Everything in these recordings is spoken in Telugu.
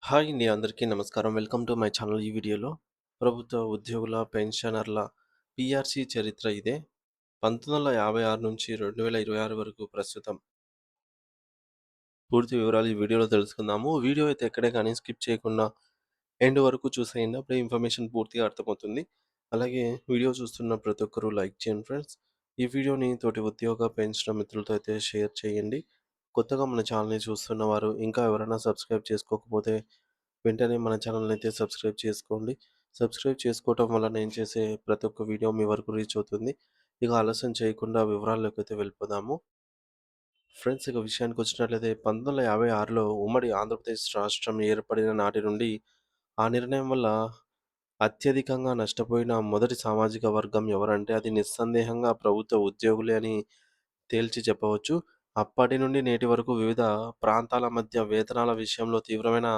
హాయ్ అండి. అందరికీ నమస్కారం. Welcome to my channel. ఈ వీడియోలో ప్రభుత్వ ఉద్యోగుల, పెన్షనర్ల పీఆర్సీ చరిత్ర ఇదే. 1956 నుంచి 2026 వరకు ప్రస్తుతం. పూర్తి వివరాలు ఈ వీడియోలో తెలుసుకుందాము. వీడియో అయితే ఎక్కడే కానీ స్కిప్ చేయకుండా ఎండ్ వరకు చూసేయండి. అప్పుడే ఇన్ఫర్మేషన్ పూర్తిగా అర్థమవుతుంది. అలాగే వీడియో చూస్తున్న ప్రతి ఒక్కరూ లైక్ చేయండి ఫ్రెండ్స్. ఈ వీడియోని తోటి ఉద్యోగ, పెన్షనర్ మిత్రులతో అయితే షేర్ చేయండి. కొత్తగా మన ఛానల్‌ని చూస్తున్న వారు ఇంకా ఎవరైనా సబ్స్క్రైబ్ చేసుకోకపోతే వెంటనే మన ఛానల్‌ని అయితే సబ్స్క్రైబ్ చేసుకోండి. సబ్స్క్రైబ్ చేసుకోవటం వల్ల నేను చేసే ప్రతి ఒక్క వీడియో మీ వరకు రీచ్ అవుతుంది. ఇక ఆలస్యం చేయకుండా వివరాల్లోకైతే వెళ్ళిపోదాము. ఫ్రెండ్స్, ఇక విషయానికొచ్చినట్లయితే 1956లో ఉమ్మడి ఆంధ్రప్రదేశ్ రాష్ట్రం ఏర్పడిన నాటి నుండి ఆ నిర్ణయం వల్ల అత్యధికంగా నష్టపోయిన మొదటి సామాజిక వర్గం ఎవరంటే అది నిస్సందేహంగా ప్రభుత్వ ఉద్యోగులే అని తేల్చి చెప్పవచ్చు. అప్పటి నుండి నేటి వరకు వివిధ ప్రాంతాల మధ్య వేతనాల విషయంలో తీవ్రమైన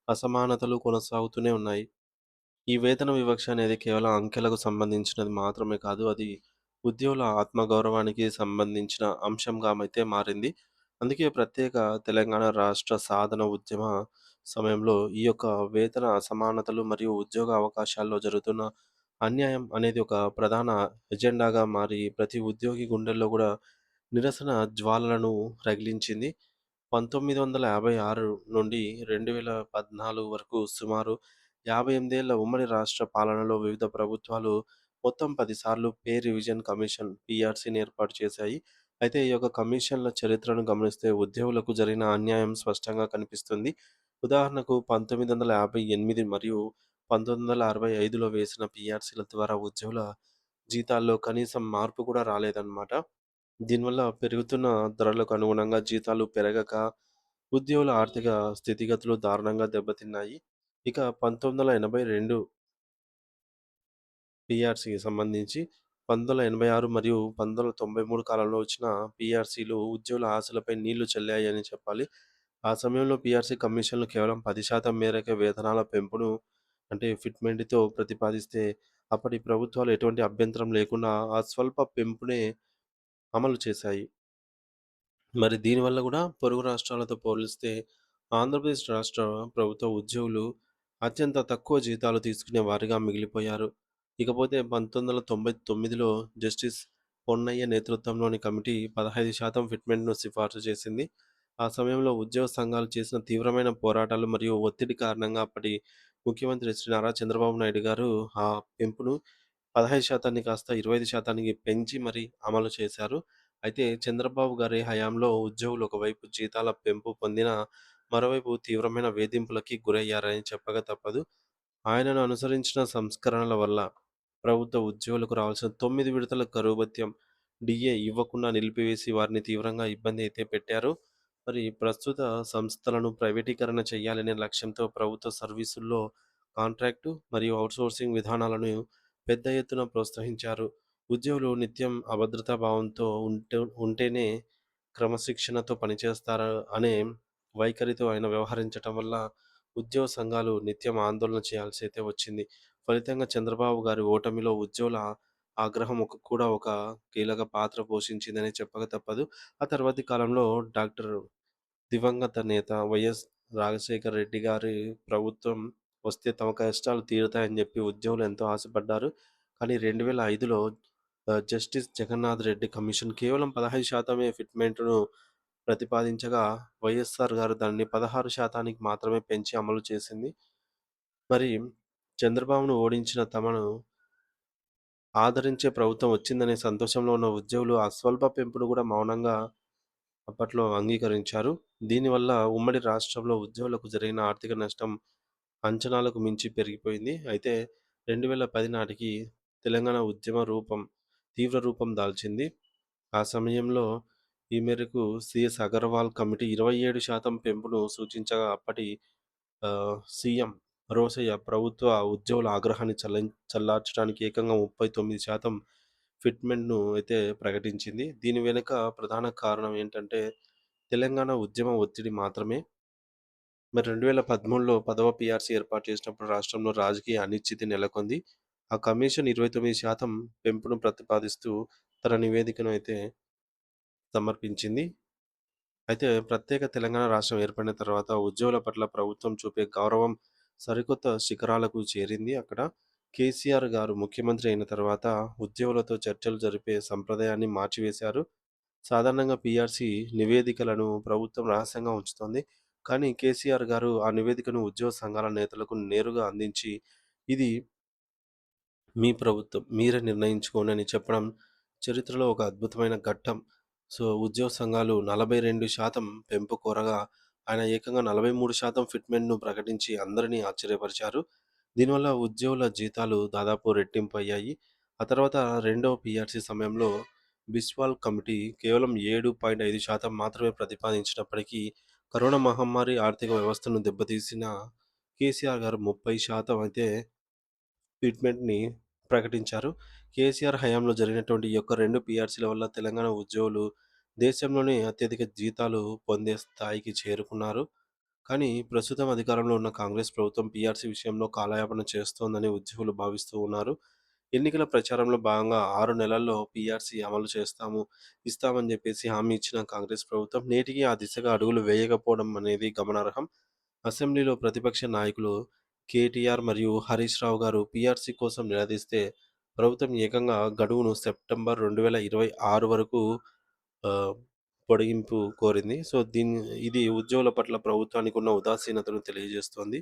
అసమానతలు కొనసాగుతూనే ఉన్నాయి. ఈ వేతన వివక్ష అనేది కేవలం అంకెలకు సంబంధించినది మాత్రమే కాదు. అది ఉద్యోగుల ఆత్మగౌరవానికి సంబంధించిన అంశంగా అయితే మారింది. అందుకే ప్రత్యేక తెలంగాణ రాష్ట్ర సాధన ఉద్యమ సమయంలో ఈ యొక్క వేతన అసమానతలు మరియు ఉద్యోగ అవకాశాల్లో జరుగుతున్న అన్యాయం అనేది ఒక ప్రధాన ఎజెండాగా మారి ప్రతి ఉద్యోగి గుండెల్లో కూడా నిరసన జ్వాలలను రగిలించింది. 1956 నుండి 2014 వరకు సుమారు 58 ఏళ్ల ఉమ్మడి రాష్ట్ర పాలనలో వివిధ ప్రభుత్వాలు మొత్తం 10 సార్లు పే రివిజన్ కమిషన్ పీఆర్సీని ఏర్పాటు చేశాయి. అయితే ఈ యొక్క కమిషన్ల చరిత్రను గమనిస్తే ఉద్యోగులకు జరిగిన అన్యాయం స్పష్టంగా కనిపిస్తుంది. ఉదాహరణకు 1958 మరియు 1965లో వేసిన పీఆర్సీల ద్వారా ఉద్యోగుల జీతాల్లో కనీసం మార్పు కూడా రాలేదన్నమాట. దీనివల్ల పెరుగుతున్న ధరలకు అనుగుణంగా జీతాలు పెరగక ఉద్యోగుల ఆర్థిక స్థితిగతులు దారుణంగా దెబ్బతిన్నాయి. ఇక 1982 పీఆర్సీకి సంబంధించి 1986 మరియు 1993 కాలంలో వచ్చిన పీఆర్సీలు ఉద్యోగుల ఆశలపై నీళ్లు చల్లాయని చెప్పాలి. ఆ సమయంలో పీఆర్సీ కమిషన్లు కేవలం 10% మేరకే వేతనాల పెంపును అంటే ఫిట్మెంట్‌తో ప్రతిపాదిస్తే అప్పటి ప్రభుత్వాలు ఎటువంటి అభ్యంతరం లేకుండా ఆ స్వల్ప పెంపునే అమలు చేశాయి. మరి దీనివల్ల గూడా పొరుగు రాష్ట్రాలతో పోలిస్తే ఆంధ్రప్రదేశ్ రాష్ట్ర ప్రభుత్వ ఉద్యోగులు అత్యంత తక్కువ జీతాలు తీసుకునే వారిగా మిగిలిపోయారు. ఇకపోతే 1999లో జస్టిస్ పొన్నయ్య నేతృత్వంలోని కమిటీ 15% ఫిట్మెంట్‌ను సిఫార్సు చేసింది. ఆ సమయంలో ఉద్యోగ సంఘాలు చేసిన తీవ్రమైన పోరాటాలు మరియు ఒత్తిడి కారణంగా అప్పటి ముఖ్యమంత్రి శ్రీ నారా చంద్రబాబు నాయుడు గారు ఆ పెంపును 15% కాస్త 25%కి పెంచి మరి అమలు చేశారు. అయితే చంద్రబాబు గారి హయాంలో ఉద్యోగులు ఒకవైపు జీతాల పెంపు పొందినా, మరోవైపు తీవ్రమైన వేధింపులకి గురయ్యారని చెప్పక తప్పదు. ఆయనను అనుసరించిన సంస్కరణల వల్ల ప్రభుత్వ ఉద్యోగులకు రావాల్సిన 9 విడతల కరువు భత్యం, డీఏ ఇవ్వకుండా నిలిపివేసి వారిని తీవ్రంగా ఇబ్బంది అయితే పెట్టారు. మరి ప్రస్తుత సంస్థలను ప్రైవేటీకరణ చేయాలనే లక్ష్యంతో ప్రభుత్వ సర్వీసుల్లో కాంట్రాక్టు మరియు ఔట్‌సోర్సింగ్ విధానాలను పెద్ద ఎత్తున ప్రోత్సహించారు. ఉద్యోగులు నిత్యం అభద్రతా భావంతో ఉంటేనే క్రమశిక్షణతో పనిచేస్తారు అనే వైఖరితో ఆయన వ్యవహరించటం వల్ల ఉద్యోగ సంఘాలు నిత్యం ఆందోళన చేయాల్సి అయితే వచ్చింది. ఫలితంగా చంద్రబాబు గారి ఓటమిలో ఉద్యోగుల ఆగ్రహం కూడా ఒక కీలక పాత్ర పోషించిందని చెప్పక తప్పదు. ఆ తర్వాతి కాలంలో డాక్టర్ దివంగత నేత వైఎస్ రాజశేఖర రెడ్డి గారి ప్రభుత్వం వస్తే తమ కష్టాలు తీరుతాయని చెప్పి ఉద్యోగులు ఎంతో ఆశపడ్డారు. కానీ 2005లో జస్టిస్ జగన్నాథ్ రెడ్డి కమిషన్ కేవలం 15% ఫిట్మెంట్‌ను ప్రతిపాదించగా, వైఎస్ఆర్ గారు దాన్ని 16%కి మాత్రమే పెంచి అమలు చేసింది. మరి చంద్రబాబును ఓడించిన తమను ఆదరించే ప్రభుత్వం వచ్చిందనే సంతోషంలో ఉన్న ఉద్యోగులు ఆ స్వల్ప పెంపును కూడా మౌనంగా అప్పట్లో అంగీకరించారు. దీనివల్ల ఉమ్మడి రాష్ట్రంలో ఉద్యోగులకు జరిగిన ఆర్థిక నష్టం అంచనాలకు మించి పెరిగిపోయింది. అయితే 2010 నాటికి తెలంగాణ ఉద్యమ తీవ్ర రూపం దాల్చింది. ఆ సమయంలో ఈ మేరకు సీఎస్ అగర్వాల్ కమిటీ 27% పెంపును సూచించగా అప్పటి సీఎం రోసయ్య ప్రభుత్వ ఉద్యోగుల ఆగ్రహాన్ని చల్లార్చడానికి ఏకంగా 39% ఫిట్మెంట్‌ను అయితే ప్రకటించింది. దీని వెనుక ప్రధాన కారణం ఏంటంటే తెలంగాణ ఉద్యమ ఒత్తిడి మాత్రమే. మరి 2013లో 10వ పీఆర్సీ ఏర్పాటు చేసినప్పుడు రాష్ట్రంలో రాజకీయ అనిశ్చితి నెలకొంది. ఆ కమిషన్ 29% పెంపును ప్రతిపాదిస్తూ తన నివేదికను అయితే సమర్పించింది. అయితే ప్రత్యేక తెలంగాణ రాష్ట్రం ఏర్పడిన తర్వాత ఉద్యోగుల పట్ల ప్రభుత్వం చూపే గౌరవం సరికొత్త శిఖరాలకు చేరింది అక్కడ. కేసీఆర్ గారు ముఖ్యమంత్రి అయిన తర్వాత ఉద్యోగులతో చర్చలు జరిపే సంప్రదాయాన్ని మార్చివేశారు. సాధారణంగా పీఆర్సీ నివేదికలను ప్రభుత్వం రహస్యంగా ఉంచుతుంది. కానీ కేసీఆర్ గారు ఆ నివేదికను ఉద్యోగ సంఘాల నేతలకు నేరుగా అందించి, ఇది మీ ప్రభుత్వం. మీరే నిర్ణయించుకోండి అని చెప్పడం చరిత్రలో ఒక అద్భుతమైన ఘట్టం. సో, ఉద్యోగ సంఘాలు 42% పెంపు కోరగా, ఆయన ఏకంగా 43% ఫిట్‌మెంట్‌ను ప్రకటించి అందరినీ ఆశ్చర్యపరిచారు. దీనివల్ల ఉద్యోగుల జీతాలు దాదాపు రెట్టింపు అయ్యాయి. ఆ తర్వాత రెండవ పీఆర్సీ సమయంలో బిస్వాల్ కమిటీ కేవలం 7.5% మాత్రమే ప్రతిపాదించినప్పటికీ, కరోనా మహమ్మారి ఆర్థిక వ్యవస్థను దెబ్బతీసిన కేసీఆర్ గారు 30% అయితే ఫిట్‌మెంట్‌ని ప్రకటించారు. కేసీఆర్ హయాంలో జరిగినటువంటి ఈ యొక్క 2 పీఆర్సీల వల్ల తెలంగాణ ఉద్యోగులు దేశంలోనే అత్యధిక జీతాలు పొందే స్థాయికి చేరుకున్నారు. కానీ ప్రస్తుతం అధికారంలో ఉన్న కాంగ్రెస్ ప్రభుత్వం పీఆర్సీ విషయంలో కాలయాపన చేస్తోందని ఉద్యోగులు భావిస్తూ ఉన్నారు. ఎన్నికల ప్రచారంలో భాగంగా 6 నెలల్లో పీఆర్సీ అమలు చేస్తాము, ఇస్తామని చెప్పేసి హామీ ఇచ్చిన కాంగ్రెస్ ప్రభుత్వం నేటికి ఆ దిశగా అడుగులు వేయకపోవడం అనేది గమనార్హం. అసెంబ్లీలో ప్రతిపక్ష నాయకులు కేటీఆర్ మరియు హరీష్ రావు గారు పీఆర్సీ కోసం నిలదీస్తే, ప్రభుత్వం ఏకంగా గడువును సెప్టెంబర్ 2026 వరకు ఆహ్, పొడిగింపు కోరింది. సో, ఇది ఉద్యోగుల పట్ల ప్రభుత్వానికి ఉన్న ఉదాసీనతను తెలియజేస్తోంది.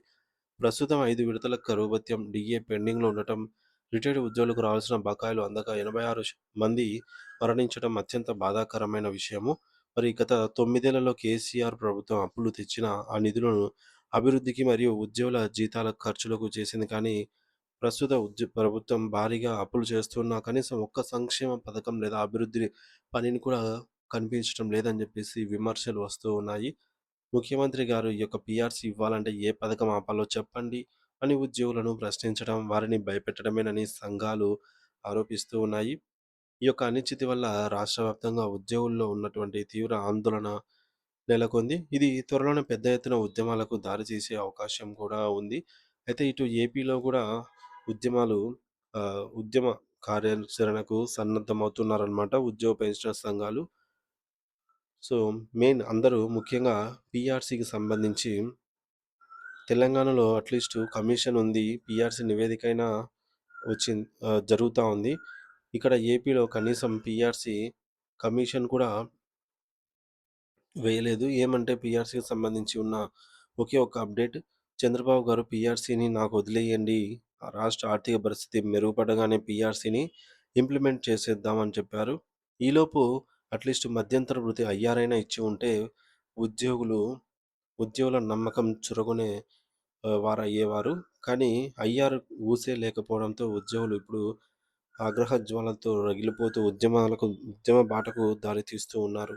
ప్రస్తుతం 5 విడతల కరువు భత్యం, డీఏ పెండింగ్‌లో ఉండటం, రిటైర్డ్ ఉద్యోగులకు రావాల్సిన బకాయిలు అందక 86 మంది మరణించడం అత్యంత బాధాకరమైన విషయము. మరి గత 9 ఏళ్లలో కేసీఆర్ ప్రభుత్వం అప్పులు తెచ్చినా, ఆ నిధులను అభివృద్ధికి మరియు ఉద్యోగుల జీతాల ఖర్చులకు చేసింది కానీ, ప్రస్తుత ప్రభుత్వం భారీగా అప్పులు చేస్తున్నా కనీసం ఒక్క సంక్షేమ పథకం లేదా అభివృద్ధి పనిని కూడా కనిపించడం లేదని చెప్పేసి విమర్శలు వస్తూ ఉన్నాయి. ముఖ్యమంత్రి గారు ఈ యొక్క పీఆర్సీ ఇవ్వాలంటే ఏ పథకం ఆపాలో చెప్పండి అని ఉద్యోగులను ప్రశ్నించడం, వారిని భయపెట్టడమేనని సంఘాలు ఆరోపిస్తూ ఉన్నాయి. ఈ యొక్క అనిశ్చితి వల్ల రాష్ట్ర వ్యాప్తంగా ఉద్యోగుల్లో ఉన్నటువంటి తీవ్ర ఆందోళన నెలకొంది. ఇది త్వరలోనే పెద్ద ఎత్తున ఉద్యమాలకు దారితీసే అవకాశం కూడా ఉంది. అయితే ఇటు ఏపీలో కూడా ఉద్యమాలు ఉద్యమ కార్యాచరణకు సన్నద్ధమవుతున్నారనమాట ఉద్యోగ పెన్షనర్ సంఘాలు. సో, అందరూ ముఖ్యంగా పీఆర్సీకి సంబంధించి తెలంగాణలో అట్‌లీస్ట్ కమిషన్ ఉంది. పీఆర్సీ నివేదికైనా జరుగుతా ఉంది. ఇక్కడ ఏపీలో కనీసం పీఆర్సీ కమిషన్ కూడా వేయలేదు. ఏమంటే పీఆర్సీకి సంబంధించి ఉన్న ఒకే ఒక్క అప్డేట్, చంద్రబాబు గారు పీఆర్సీని నాకు వదిలేయండి. ఆ రాష్ట్ర ఆర్థిక పరిస్థితి మెరుగుపడగానే పీఆర్సీని ఇంప్లిమెంట్ చేసేద్దాం అని చెప్పారు. ఈలోపు అట్‌లీస్ట్ మధ్యంతర భృతి ఐఆర్ అయినా ఇచ్చి ఉంటే ఉద్యోగులు ఉద్యోగుల నమ్మకం చురగొనే వారయ్యేవారు. కానీ ఐఆర్ ఊసే లేకపోవడంతో ఉద్యోగులు ఇప్పుడు ఆగ్రహ జ్వాలలతో రగిలిపోతూ ఉద్యమ బాటకు దారి తీస్తూ ఉన్నారు.